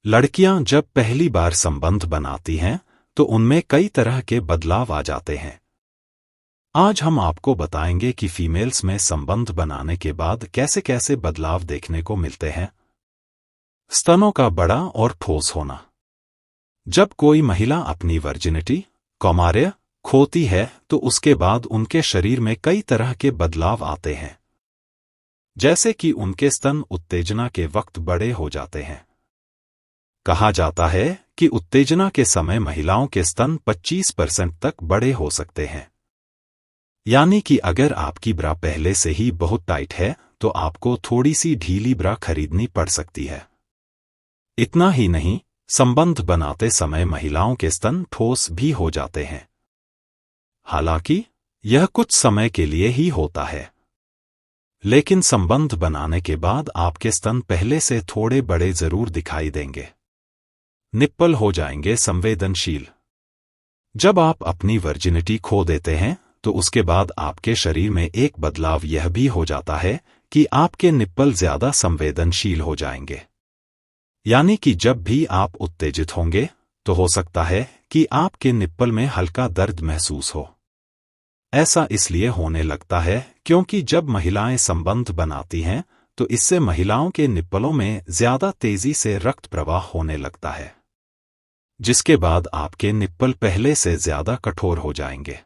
लड़कियां जब पहली बार संबंध बनाती हैं तो उनमें कई तरह के बदलाव आ जाते हैं। आज हम आपको बताएंगे कि फीमेल्स में संबंध बनाने के बाद कैसे कैसे बदलाव देखने को मिलते हैं। स्तनों का बड़ा और ठोस होना। जब कोई महिला अपनी वर्जिनिटी कौमार्य खोती है तो उसके बाद उनके शरीर में कई तरह के बदलाव आते हैं, जैसे कि उनके स्तन उत्तेजना के वक्त बड़े हो जाते हैं। कहा जाता है कि उत्तेजना के समय महिलाओं के स्तन 25% तक बड़े हो सकते हैं। यानी कि अगर आपकी ब्रा पहले से ही बहुत टाइट है तो आपको थोड़ी सी ढीली ब्रा खरीदनी पड़ सकती है। इतना ही नहीं, संबंध बनाते समय महिलाओं के स्तन ठोस भी हो जाते हैं। हालांकि यह कुछ समय के लिए ही होता है, लेकिन संबंध बनाने के बाद आपके स्तन पहले से थोड़े बड़े जरूर दिखाई देंगे। निप्पल हो जाएंगे संवेदनशील। जब आप अपनी वर्जिनिटी खो देते हैं तो उसके बाद आपके शरीर में एक बदलाव यह भी हो जाता है कि आपके निप्पल ज्यादा संवेदनशील हो जाएंगे। यानी कि जब भी आप उत्तेजित होंगे तो हो सकता है कि आपके निप्पल में हल्का दर्द महसूस हो। ऐसा इसलिए होने लगता है क्योंकि जब महिलाएं संबंध बनाती हैं तो इससे महिलाओं के निप्पलों में ज्यादा तेजी से रक्त प्रवाह होने लगता है, जिसके बाद आपके निप्पल पहले से ज्यादा कठोर हो जाएंगे।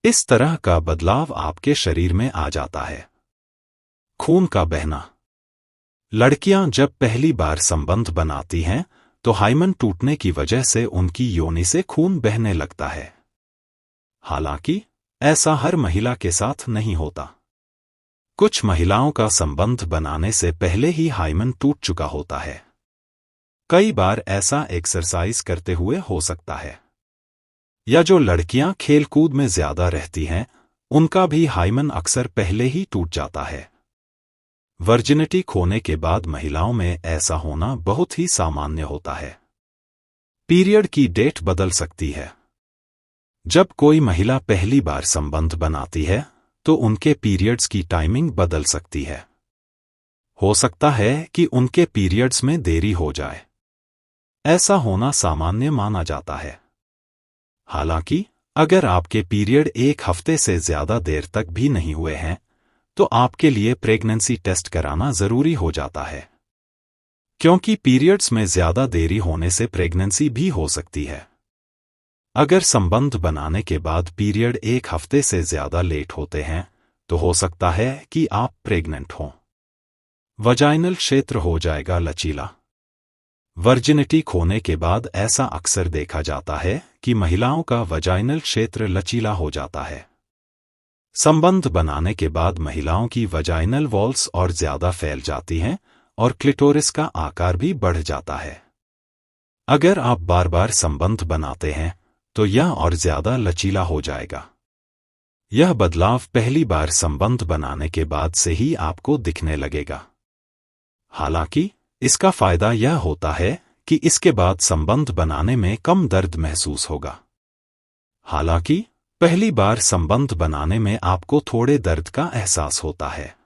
इस तरह का बदलाव आपके शरीर में आ जाता है। खून का बहना। लड़कियां जब पहली बार संबंध बनाती हैं तो हाइमन टूटने की वजह से उनकी योनि से खून बहने लगता है। हालांकि ऐसा हर महिला के साथ नहीं होता। कुछ महिलाओं का संबंध बनाने से पहले ही हाइमन टूट चुका होता है। कई बार ऐसा एक्सरसाइज करते हुए हो सकता है, या जो लड़कियां खेलकूद में ज्यादा रहती हैं उनका भी हाइमन अक्सर पहले ही टूट जाता है। वर्जिनिटी खोने के बाद महिलाओं में ऐसा होना बहुत ही सामान्य होता है। पीरियड की डेट बदल सकती है। जब कोई महिला पहली बार संबंध बनाती है तो उनके पीरियड्स की टाइमिंग बदल सकती है। हो सकता है कि उनके पीरियड्स में देरी हो जाए। ऐसा होना सामान्य माना जाता है। हालांकि अगर आपके पीरियड एक हफ्ते से ज्यादा देर तक भी नहीं हुए हैं तो आपके लिए प्रेगनेंसी टेस्ट कराना जरूरी हो जाता है, क्योंकि पीरियड्स में ज्यादा देरी होने से प्रेगनेंसी भी हो सकती है। अगर संबंध बनाने के बाद पीरियड एक हफ्ते से ज्यादा लेट होते हैं तो हो सकता है कि आप प्रेग्नेंट हों। वजाइनल क्षेत्र हो जाएगा लचीला। वर्जिनिटी खोने के बाद ऐसा अक्सर देखा जाता है कि महिलाओं का वजाइनल क्षेत्र लचीला हो जाता है। संबंध बनाने के बाद महिलाओं की वजाइनल वॉल्स और ज्यादा फैल जाती हैं और क्लिटोरिस का आकार भी बढ़ जाता है। अगर आप बार बार संबंध बनाते हैं तो यह और ज्यादा लचीला हो जाएगा। यह बदलाव पहली बार संबंध बनाने के बाद से ही आपको दिखने लगेगा। हालांकि इसका फायदा यह होता है कि इसके बाद संबंध बनाने में कम दर्द महसूस होगा। हालांकि पहली बार संबंध बनाने में आपको थोड़े दर्द का एहसास होता है।